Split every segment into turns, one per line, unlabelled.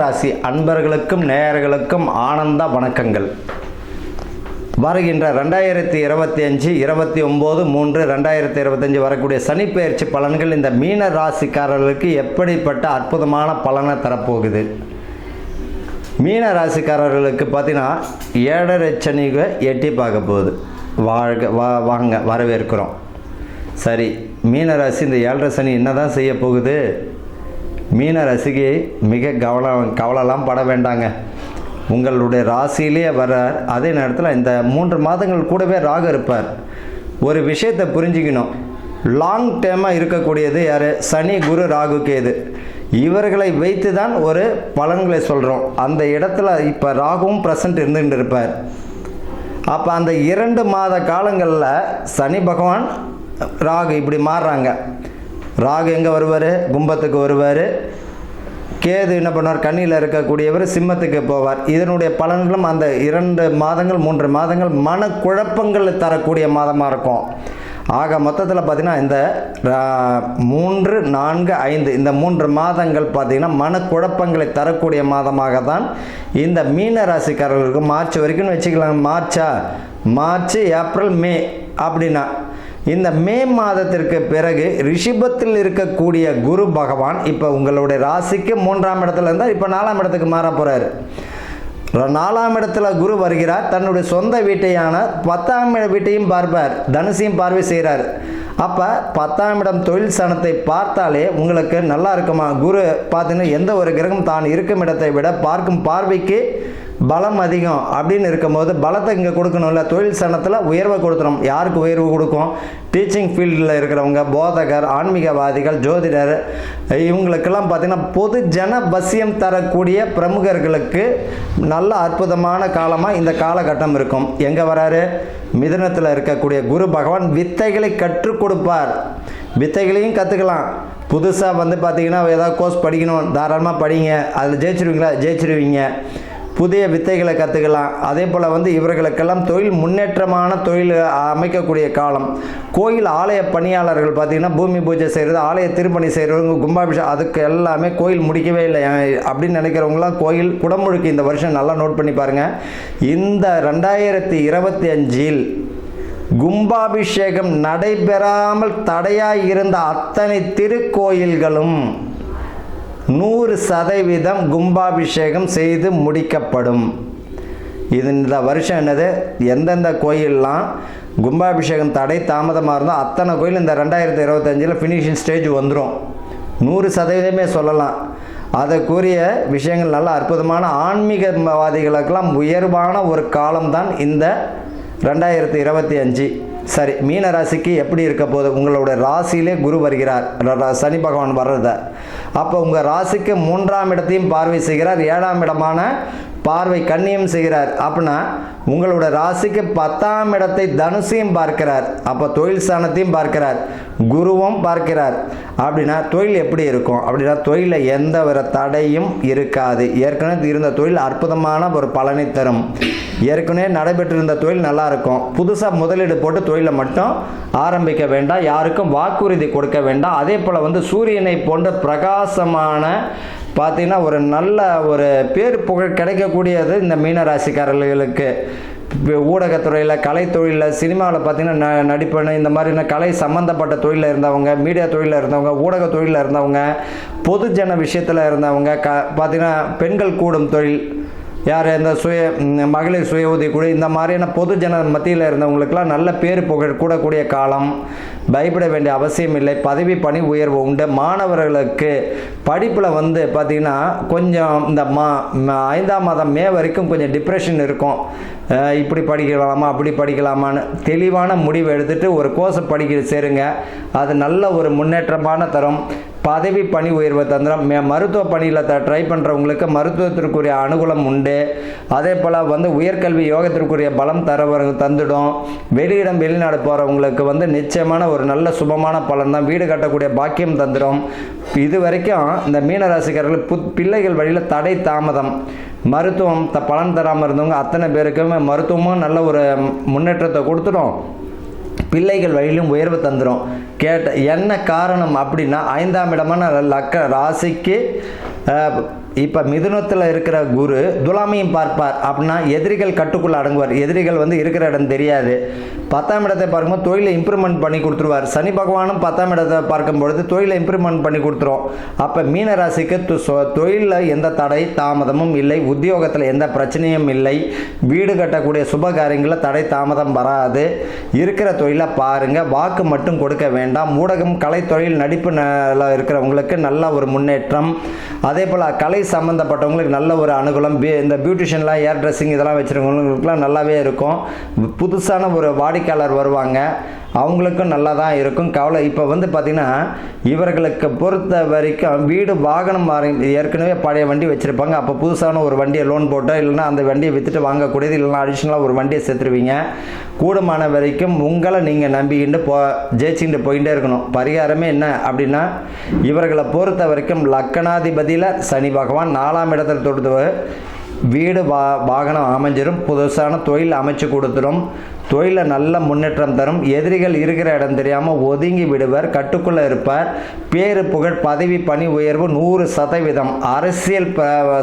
மீனராசி அன்பர்களுக்கும் நேயர்களுக்கும் ஆனந்த வணக்கங்கள். வருகின்ற 2025 29/3/2025 வரக்கூடிய சனிப்பெயர்ச்சி பலன்கள் இந்த மீன ராசிக்காரர்களுக்கு எப்படிப்பட்ட அற்புதமான பலனை தரப்போகுது? மீன ராசிக்காரர்களுக்கு பார்த்தீங்கன்னா 7.5 சனியை எட்டி பார்க்க போகுது. வாங்க வரவேற்கிறோம். சரி, மீனராசி இந்த 7.5 சனி என்ன தான் செய்ய போகுது? மீனராசிக்கு மிக கவலைலாம் பட வேண்டாங்க. உங்களுடைய ராசியிலே வர்றார். அதே நேரத்தில் இந்த 3 மாதங்கள் கூடவே ராகு இருப்பார். ஒரு விஷயத்தை புரிஞ்சுக்கணும். லாங் டேர்மாக இருக்கக்கூடியது யார்? சனி, குரு, ராகு, கேது. இவர்களை வைத்து தான் ஒரு பலன்களை சொல்கிறோம். அந்த இடத்துல இப்போ ராகுவும் ப்ரெசன்ட் இருந்துகிட்டு இருப்பார். அப்போ அந்த 2 மாத காலங்களில் சனி பகவான் ராகு இப்படி மாறுறாங்க. ராகு எங்கே வருவார்? கும்பத்துக்கு வருவார். கேது என்ன பண்ணுவார்? கண்ணியில் இருக்கக்கூடியவர் சிம்மத்துக்கு போவார். இதனுடைய பலன்களும் அந்த 2 மாதங்கள் 3 மாதங்கள் மனக்குழப்பங்கள் தரக்கூடிய மாதமாக இருக்கும். ஆக மொத்தத்தில் பார்த்திங்கன்னா இந்த 3, 4, 5 இந்த 3 மாதங்கள் பார்த்திங்கன்னா மனக்குழப்பங்களை தரக்கூடிய மாதமாக தான் இந்த மீன ராசிக்காரர்களுக்கு மார்ச் வரைக்கும் வச்சுக்கலாம். மார்ச், ஏப்ரல், மே அப்படின்னா இந்த மே மாதத்திற்கு பிறகு ரிஷபத்தில் இருக்கக்கூடிய குரு பகவான் இப்போ உங்களுடைய ராசிக்கு 3ஆம் இடத்துல இருந்தால் இப்போ 4ஆம் இடத்துக்கு மாற போகிறார். 4ஆம் இடத்துல குரு வருகிறார். தன்னுடைய சொந்த வீட்டையான 10ஆம் வீட்டையும் பார்ப்பார். தனுசையும் பார்வை செய்கிறார். அப்போ 10ஆம் இடம் தொழில் ஸ்தானத்தை பார்த்தாலே உங்களுக்கு நல்லா இருக்குமா? குரு பார்த்தீங்கன்னா எந்த ஒரு கிரகம் தான் இருக்கும் இடத்தை விட பார்க்கும் பார்வைக்கு பலம் அதிகம் அப்படின்னு இருக்கும்போது பலத்தை இங்கே கொடுக்கணும்ல. தொழில் ஸ்தானத்தில் உயர்வை கொடுத்துரும். யாருக்கு உயர்வு கொடுக்கும்? டீச்சிங் ஃபீல்டில் இருக்கிறவங்க, போதகர், ஆன்மீகவாதிகள், ஜோதிடர், இவங்களுக்கெல்லாம் பார்த்திங்கன்னா பொது ஜன பஸ்யம் தரக்கூடிய பிரமுகர்களுக்கு நல்ல அற்புதமான காலமாக இந்த காலகட்டம் இருக்கும். எங்கே வராரு? மிதுனத்தில் இருக்கக்கூடிய குரு பகவான் வித்தைகளை கற்றுக் கொடுப்பார். வித்தைகளையும் கற்றுக்கலாம். புதுசாக பார்த்திங்கன்னா ஏதாவது கோர்ஸ் படிக்கணும், தாராளமாக படிங்க. அதில் ஜெயிச்சிருவீங்க. புதிய வித்தைகளை கற்றுக்கலாம். அதே போல் இவர்களுக்கெல்லாம் தொழில் முன்னேற்றமான தொழில் அமைக்கக்கூடிய காலம். கோயில் ஆலய பணியாளர்கள் பார்த்திங்கன்னா பூமி பூஜை செய்கிறது, ஆலய திருப்பணி செய்கிறவங்க, கும்பாபிஷேகம், அதுக்கு எல்லாமே கோயில் முடிக்கவே இல்லை அப்படின்னு நினைக்கிறவங்களாம் கோயில் குடமுழுக்கு இந்த வருஷம் நல்லா நோட் பண்ணி பாருங்கள். இந்த 2025 கும்பாபிஷேகம் நடைபெறாமல் தடையாக இருந்த அத்தனை திருக்கோயில்களும் 100% கும்பாபிஷேகம் செய்து முடிக்கப்படும். இந்த வருஷம் என்னது? எந்தெந்த கோயிலெலாம் கும்பாபிஷேகம் தடை தாமதமாக இருந்தால் அத்தனை கோயில் இந்த 2025 ஃபினிஷிங் ஸ்டேஜ் வந்துடும். 100% சொல்லலாம். அதற்குரிய விஷயங்கள் நல்ல அற்புதமான ஆன்மீகவாதிகளுக்கெல்லாம் உயர்வான ஒரு காலம்தான் இந்த 2025. சரி, மீன ராசிக்கு எப்படி இருக்க போகுது? உங்களோட ராசியிலே குரு வருகிறார். சனி பகவான் வர்றத அப்போ உங்கள் ராசிக்கு 3ஆம் இடத்தையும் பார்வை செய்கிறார். 7ஆம் இடமான பார்வை கன்னியும் செய்கிறார். அப்படின்னா உங்களோட ராசிக்கு 10ஆம் இடத்தை தனுசையும் பார்க்கிறார். அப்போ தொழில் ஸ்தானத்தையும் பார்க்கிறார், குருவும் பார்க்கிறார். அப்படின்னா தொழில் எப்படி இருக்கும்? அப்படின்னா தொழிலில் எந்த ஒரு தடையும் இருக்காது. ஏற்கனவே இருந்த தொழில் அற்புதமான ஒரு பலனை தரும். ஏற்கனவே நடைபெற்றிருந்த தொழில் நல்லா இருக்கும். புதுசாக முதலீடு போட்டு தொழிலை மட்டும் ஆரம்பிக்க வேண்டாம். யாருக்கும் வாக்குறுதி கொடுக்க வேண்டாம். அதே போல் சூரியனை போன்ற பிரகாசமான பார்த்தீங்கன்னா ஒரு நல்ல ஒரு பேர் புகழ் கிடைக்கக்கூடியது இந்த மீன ராசிக்காரர்களுக்கு. ஊடகத்துறையில், கலைத்தொழிலில், சினிமாவில் பார்த்திங்கன்னா நடிப்பேன், இந்த மாதிரி கலை சம்மந்தப்பட்ட தொழிலில் இருந்தவங்க, மீடியா தொழிலில் இருந்தவங்க, ஊடக தொழிலில் இருந்தவங்க, பொதுஜன விஷயத்தில் இருந்தவங்க, பார்த்திங்கன்னா பெண்கள் கூடும் தொழில், யார் இந்த மகளிர் சுய உதவிக்குழு, இந்த மாதிரியான பொதுஜன மத்தியில் இருந்தவங்களுக்கெல்லாம் நல்ல பேர் புகழ் கூடக்கூடிய காலம். பயப்பட வேண்டிய அவசியம் இல்லை. பதவி பணி உயர்வு உண்டு. மாணவர்களுக்கு படிப்பில் பார்த்திங்கன்னா கொஞ்சம் இந்த 5ஆம் மாதம் மே வரைக்கும் கொஞ்சம் டிப்ரெஷன் இருக்கும். இப்படி படிக்கலாமா அப்படி படிக்கலாமான்னு தெளிவான முடிவு எடுத்துகிட்டு ஒரு கோர்ஸை படிக்க சேருங்க. அது நல்ல ஒரு முன்னேற்றமான தரும். பதவி பணி உயர்வு தந்திரம். மருத்துவ பணியில் ட்ரை பண்ணுறவங்களுக்கு மருத்துவத்திற்குரிய அனுகூலம் உண்டு. அதே போல் உயர்கல்வி யோகத்திற்குரிய பலம் தந்துடும். வெளியிடம் வெளிநாடு போகிறவங்களுக்கு நிச்சயமான ஒரு நல்ல சுபமான பலன் தான். வீடு கட்டக்கூடிய பாக்கியம் தந்துடும். இது வரைக்கும் இந்த மீனராசிக்காரர்கள் பிள்ளைகள் வழியில் தடை தாமதம், மருத்துவம் பலன் தராமல் இருந்தவங்க அத்தனை பேருக்குமே மருத்துவமும் நல்ல ஒரு முன்னேற்றத்தை கொடுத்துடும். பிள்ளைகள் வழியிலும் உயர்வு தந்துடும். என்ன காரணம் அப்படின்னா 5ஆம் இடமான ராசிக்கு இப்போ மிதுனத்தில் இருக்கிற குரு துலாமையும் பார்ப்பார். அப்படின்னா எதிரிகள் கட்டுக்குள்ளே அடங்குவார். எதிரிகள் இருக்கிற இடம் தெரியாது. 10ஆம் இடத்தை பார்க்கும்போது தொழிலை இம்ப்ரூவ்மெண்ட் பண்ணி கொடுத்துருவார். சனி பகவானும் 10ஆம் இடத்தை பார்க்கும்பொழுது தொழிலை இம்ப்ரூவ்மெண்ட் பண்ணி கொடுத்துரும். அப்போ மீன ராசிக்கு தொழிலில் எந்த தடை தாமதமும் இல்லை, உத்தியோகத்தில் எந்த பிரச்சனையும் இல்லை, வீடு கட்டக்கூடிய சுப காரியங்களில் தடை தாமதம் வராது. இருக்கிற தொழிலை பாருங்கள், வாக்கு மட்டும் கொடுக்க வேண்டாம். ஊடகம், கலை, தொழில், நடிப்பு இருக்கிறவங்களுக்கு நல்ல ஒரு முன்னேற்றம். அதே போல் கலை சம்மந்தப்பட்டவங்களுக்கு நல்ல ஒரு அனுகூலம். இந்த பியூட்டிஷியன்லாம், ஏர் ட்ரெஸ்ஸிங் இதெல்லாம் வச்சுருக்கவங்களுக்குலாம் நல்லாவே இருக்கும். புதுசான ஒரு வாடிக்கையாளர் வருவாங்க, அவங்களுக்கும் நல்லா தான் இருக்கும். கவலை இப்போ பார்த்திங்கன்னா இவர்களுக்கு பொறுத்த வரைக்கும் வீடு வாகனம் ஏற்கனவே பழைய வண்டி வச்சுருப்பாங்க. அப்போ புதுசான ஒரு வண்டியை லோன் போட்டோ இல்லைன்னா அந்த வண்டியை விற்றுட்டு வாங்கக்கூடியது, இல்லைன்னா அடிஷ்னலாக ஒரு வண்டியை சேர்த்துருவீங்க. கூடுமான வரைக்கும் உங்களை நீங்கள் நம்பிக்கிட்டு ஜெயிச்சுக்கிட்டு போயிட்டே இருக்கணும். பரிகாரமே என்ன அப்படின்னா, இவர்களை பொறுத்த வரைக்கும் லக்கணாதிபதியில் சனி பகவான் 4ஆம் இடத்தில் தொடுத்து வீடு வாகனம் அமைஞ்சிடும். புதுசான தொழில் அமைச்சு கொடுத்துடும். தொழிலில் நல்ல முன்னேற்றம் தரும். எதிரிகள் இருக்கிற இடம் தெரியாமல் ஒதுங்கி விடுவர். கட்டுக்குள்ளே இருப்பார். பேரு, புகழ், பதவி, பணி உயர்வு 100%. அரசியல்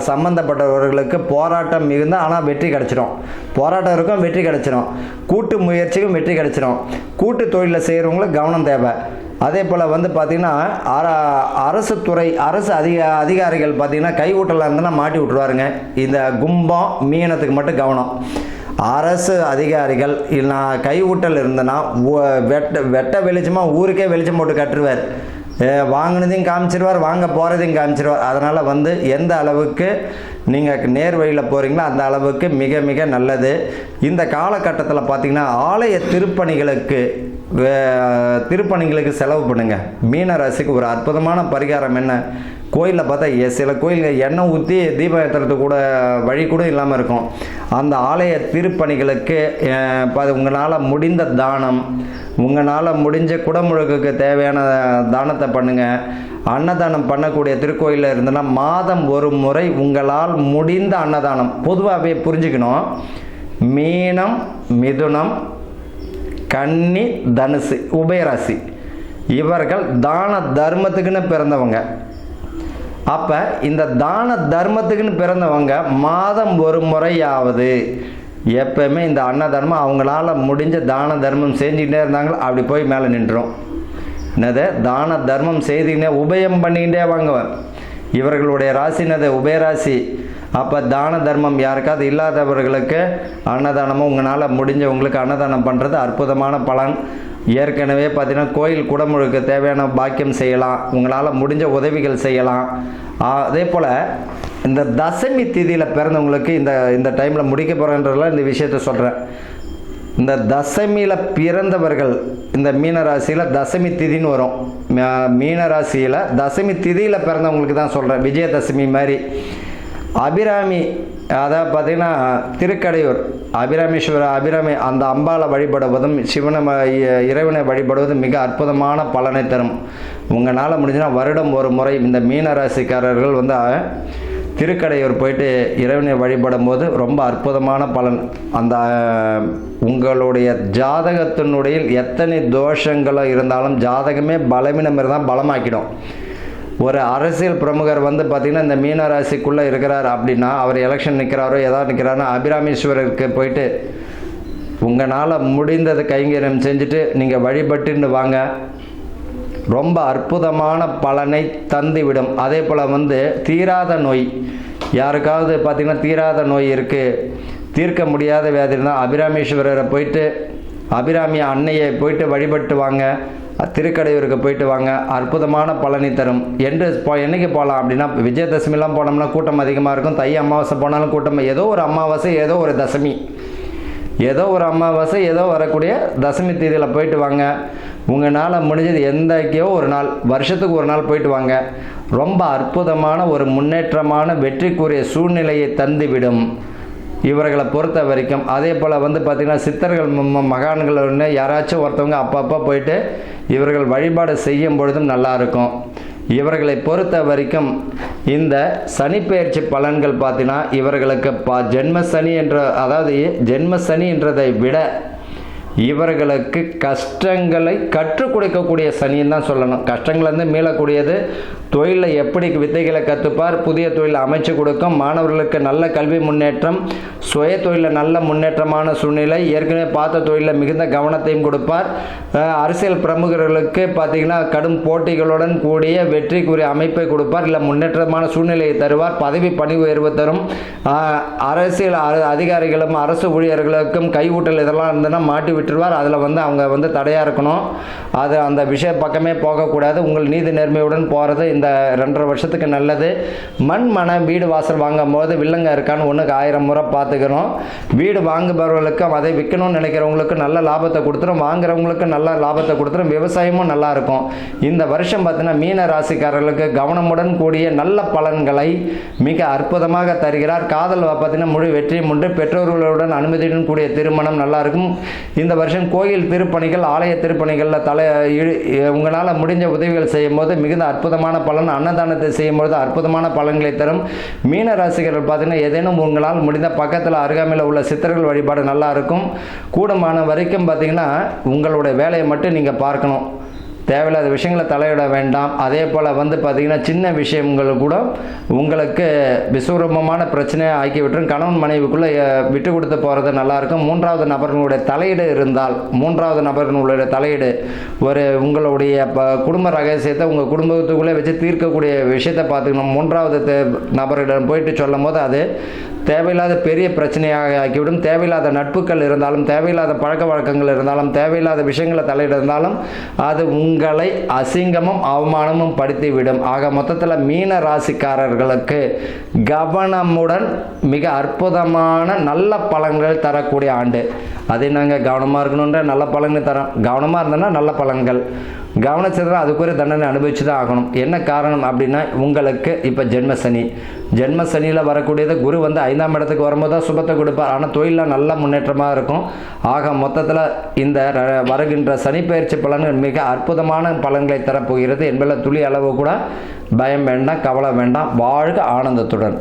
சம்பந்தப்பட்டவர்களுக்கு போராட்டம் மிகுந்த, ஆனால் வெற்றி கிடைச்சிடும். போராட்டம் இருக்கும், வெற்றி கிடைச்சிடும். கூட்டு முயற்சிக்கும் வெற்றி கிடைச்சிடும். கூட்டு தொழிலில் செய்கிறவங்களுக்கு கவனம் தேவை. அதே போல் பார்த்திங்கன்னா அரசு துறை, அரசு அதிகாரிகள் பார்த்திங்கன்னா கை ஊட்டலாம் இருந்தனா மாட்டி விட்டுருவாருங்க. இந்த கும்பம் மீனத்துக்கு மட்டும் கவனம். அரசு அதிகாரிகள் இல்லை கை ஊட்டல் இருந்தனா வெட்ட வெளிச்சமாக ஊருக்கே வெளிச்சம் போட்டு கட்டுருவார். வாங்கினதையும் காமிச்சிருவார், வாங்க போகிறதையும் காமிச்சிருவார். அதனால் எந்த அளவுக்கு நீங்கள் நேர் வழியில் போகிறீங்களோ அந்த அளவுக்கு மிக மிக நல்லது. இந்த காலகட்டத்தில் பார்த்திங்கன்னா ஆலய திருப்பணிகளுக்கு செலவு பண்ணுங்கள். மீன ராசிக்கு ஒரு அற்புதமான பரிகாரம் என்ன, கோயிலில் பார்த்தா சில கோயில்கள் எண்ணெய் ஊற்றி தீபம் ஏற்றுறதுக்கு கூட வழி கூட இல்லாமல் இருக்கும். அந்த ஆலய திருப்பணிகளுக்கு உங்களால் முடிந்த தானம், உங்களால் முடிஞ்ச குடமுழுக்குக்கு தேவையான தானத்தை பண்ணுங்கள். அன்னதானம் பண்ணக்கூடிய திருக்கோயிலில் இருந்தனா மாதம் ஒரு முறை உங்களால் முடிந்த அன்னதானம். பொதுவாகவே புரிஞ்சுக்கணும், மீனம், மிதுனம், கன்னி, தனுசு, உபயராசி இவர்கள் தான தர்மத்துக்குன்னு பிறந்தவங்க. அப்போ இந்த தான தர்மத்துக்குன்னு பிறந்தவங்க மாதம் ஒரு முறையாவது எப்பவுமே இந்த அன்னதர்மம் அவங்களால முடிஞ்ச தான தர்மம் செஞ்சுக்கிட்டே இருந்தாங்களோ அப்படி போய் மேலே நின்றுடும். என்னது, தான தர்மம் செய்துக்கிட்டே உபயம் பண்ணிக்கிட்டே வாங்குவேன். இவர்களுடைய ராசினது உபயராசி. அப்போ தான தர்மம் யாருக்காவது இல்லாதவர்களுக்கு அன்னதானமும் உங்களால் முடிஞ்சவங்களுக்கு அன்னதானம் பண்ணுறது அற்புதமான பலன். ஏற்கனவே பார்த்தீங்கன்னா கோயில் குடமுழுக்கு தேவையான பாக்கியம் செய்யலாம், உங்களால் முடிஞ்ச உதவிகள் செய்யலாம். அதே போல் இந்த தசமி திதியில் பிறந்தவங்களுக்கு இந்த டைமில் முடிக்க போகிறன்றதுல இந்த விஷயத்த சொல்கிறேன். இந்த தசமியில் பிறந்தவர்கள் இந்த மீனராசியில் தசமி திதின்னு வரும். மீனராசியில் தசமி திதியில் பிறந்தவங்களுக்கு தான் சொல்கிறேன். விஜயதசமி மாதிரி அபிராமி, அதாவது பார்த்திங்கன்னா திருக்கடையூர் அபிராமி அந்த அம்பாளை வழிபடுவதும் இறைவனை வழிபடுவதும் மிக அற்புதமான பலனை தரும். உங்களால் முடிஞ்சுன்னா வருடம் ஒரு முறை இந்த மீனராசிக்காரர்கள் திருக்கடையூர் போயிட்டு இறைவனை வழிபடும் போது ரொம்ப அற்புதமான பலன். அந்த உங்களுடைய ஜாதகத்தினுடைய எத்தனை தோஷங்களும் இருந்தாலும் ஜாதகமே பலவீனம் இருந்தால் பலமாக்கிடும். ஒரு அரசியல் பிரமுகர் பார்த்திங்கன்னா இந்த மீனராசிக்குள்ளே இருக்கிறார் அப்படின்னா, அவர் எலெக்ஷன் நிற்கிறாரோ ஏதாவது நிற்கிறாரோ அபிராமீஸ்வரருக்கு போயிட்டு உங்களால் முடிந்தது கைங்கரியம் செஞ்சுட்டு நீங்கள் வழிபட்டுன்னு வாங்க. ரொம்ப அற்புதமான பலனை தந்துவிடும். அதே போல் தீராத நோய் யாருக்காவது பார்த்திங்கன்னா தீராத நோய் இருக்குது, தீர்க்க முடியாத வியாதி இருந்தால் அபிராமீஸ்வரரை போயிட்டு அபிராமி அன்னையை போயிட்டு வழிபட்டு வாங்க. திருக்கடையூருக்கு போயிட்டு வாங்க, அற்புதமான பலனை தரும். என்றைக்கு போகலாம் அப்படின்னா, விஜயதசமிலாம் போனோம்னா கூட்டம் அதிகமாக இருக்கும். தை அமாவாசை போனாலும் கூட்டம், ஏதோ ஒரு அமாவாசை, ஏதோ ஒரு தசமி, ஏதோ ஒரு அமாவாசை, ஏதோ வரக்கூடிய தசமி தேதியில் போயிட்டு வாங்க. உங்களால் முடிஞ்சது எந்தக்கையோ ஒரு நாள், வருஷத்துக்கு ஒரு நாள் போயிட்டு வாங்க. ரொம்ப அற்புதமான ஒரு முன்னேற்றமான வெற்றிக்குரிய சூழ்நிலையை தந்துவிடும் இவர்களை பொறுத்த வரைக்கும். அதே போல் பார்த்திங்கன்னா சித்தர்கள் மகான்கள் யாராச்சும் ஒருத்தவங்க அப்பப்போ போயிட்டு இவர்கள் வழிபாடு செய்யும் பொழுதும் நல்லாயிருக்கும். இவர்களை பொறுத்த வரைக்கும் இந்த சனிப்பெயர்ச்சி பலன்கள் பார்த்தீங்கன்னா இவர்களுக்கு ஜென்ம சனி என்ற, அதாவது ஜென்ம சனி என்றதை விட இவர்களுக்கு கஷ்டங்களை கற்றுக் கொடுக்கக்கூடிய சனின்னு தான் சொல்லணும். கஷ்டங்கள்லேருந்து மீளக்கூடியது. தொழிலில் எப்படி வித்தைகளை கற்றுப்பார், புதிய தொழிலை அமைச்சு கொடுக்கும். மாணவர்களுக்கு நல்ல கல்வி முன்னேற்றம், சுய தொழிலில் நல்ல முன்னேற்றமான சூழ்நிலை, ஏற்கனவே பார்த்த தொழிலில் மிகுந்த கவனத்தையும் கொடுப்பார். அரசியல் பிரமுகர்களுக்கு பார்த்திங்கன்னா கடும் போட்டிகளுடன் கூடிய வெற்றிக்குரிய அமைப்பை கொடுப்பார், இல்லை முன்னேற்றமான சூழ்நிலையை தருவார். பதவி பணி உயர்வு தரும். அரசியல் அதிகாரிகளும் அரசு ஊழியர்களுக்கும் கையூட்டல் இதெல்லாம் இருந்ததுன்னா மாட்டி விட்டுருவார். அதில் அவங்க தடையாக இருக்கணும். அது அந்த விஷய பக்கமே போகக்கூடாது. உங்கள் நீதி நேர்மையுடன் போகிறது இந்த 2.5 வருஷத்துக்கு நல்லது. மன வீடு வாசல் வாங்கும் போது வில்லங்க இருக்கான்னு 1க்கு 1000 முறை பார்த்துக்கணும். வீடு வாங்குபவர்களுக்கும் அதை விற்கணும்னு நினைக்கிறவங்களுக்கு நல்ல லாபத்தை கொடுத்துரும், வாங்குறவங்களுக்கு நல்ல லாபத்தை கொடுத்துரும். விவசாயமும் நல்லா இருக்கும். இந்த வருஷம் பார்த்தீங்கன்னா மீன ராசிக்காரர்களுக்கு கவனமுடன் கூடிய நல்ல பலன்களை மிக அற்புதமாக தருகிறார். காதல் பார்த்தீங்கன்னா முழு வெற்றியும் உண்டு. பெற்றோர்களுடன் அனுமதியுடன் கூடிய திருமணம் நல்லா இருக்கும். இந்த வருஷம் கோயில் திருப்பணிகள், ஆலய திருப்பணிகளில் உங்களால் முடிஞ்ச உதவிகள் செய்யும் போது மிகுந்த அற்புதமான பலன். அன்னதானத்தை செய்யும்போது அற்புதமான பலன்களை தரும். மீன ராசிகர்கள் பார்த்தீங்கன்னா ஏதேனும் உங்களால் முடிந்த பக்கத்தில் அருகாமையில் உள்ள சித்தர்கள் வழிபாடு நல்லா இருக்கும். கூடுமான வரைக்கும் பார்த்தீங்கன்னா உங்களுடைய வேலையை மட்டும் நீங்கள் பார்க்கணும். தேவையில்லாத விஷயங்களை தலையிட வேண்டாம். அதே போல் பார்த்திங்கன்னா சின்ன விஷயங்கள் கூட உங்களுக்கு விஸ்வரூபமான பிரச்சனையை ஆக்கி விட்டுரும். கணவன் மனைவிக்குள்ளே விட்டு கொடுத்து போகிறது நல்லாயிருக்கும். 3வது நபர்களுடைய தலையீடு இருந்தால், 3வது நபர்களுடைய தலையீடு உங்களுடைய குடும்ப ரகசியத்தை உங்கள் குடும்பத்துக்குள்ளே வச்சு தீர்க்கக்கூடிய விஷயத்தை பார்த்துக்கணும். 3வது நபரிடம் போயிட்டு சொல்லும் போது அது தேவையில்லாத பெரிய பிரச்சனையாக ஆக்கிவிடும். தேவையில்லாத நட்புகள் இருந்தாலும், தேவையில்லாத பழக்க வழக்கங்கள் இருந்தாலும், தேவையில்லாத விஷயங்களை தலையிட இருந்தாலும் அது உங்களை அசிங்கமும் அவமானமும் படுத்திவிடும். ஆக மொத்தத்தில் மீன ராசிக்காரர்களுக்கு கவனமுடன் மிக அற்புதமான நல்ல பலன்கள் தரக்கூடிய ஆண்டு. அதை நாங்கள் கவனமாக இருக்கணுன்ற நல்ல பலன்கள் தரோம். கவனமாக இருந்தோன்னா நல்ல பலன்கள், கவனிச்சதுனா அதுக்குரிய தண்டனை அனுபவிச்சு தான் ஆகணும். என்ன காரணம் அப்படின்னா உங்களுக்கு இப்போ ஜென்ம சனியில் வரக்கூடியது குரு 5ஆம் இடத்துக்கு வரும்போது தான் சுபத்தை கொடுப்பார். ஆனால் தொழிலில் நல்ல முன்னேற்றமாக இருக்கும். ஆக மொத்தத்தில் இந்த வருகின்ற சனி பயிற்சி பலன்கள் மிக அற்புதமான பலன்களை தரப்போகிறது என்பதில் துளி அளவு கூட பயம் வேண்டாம், கவலை வேண்டாம். வாழ்க ஆனந்தத்துடன்.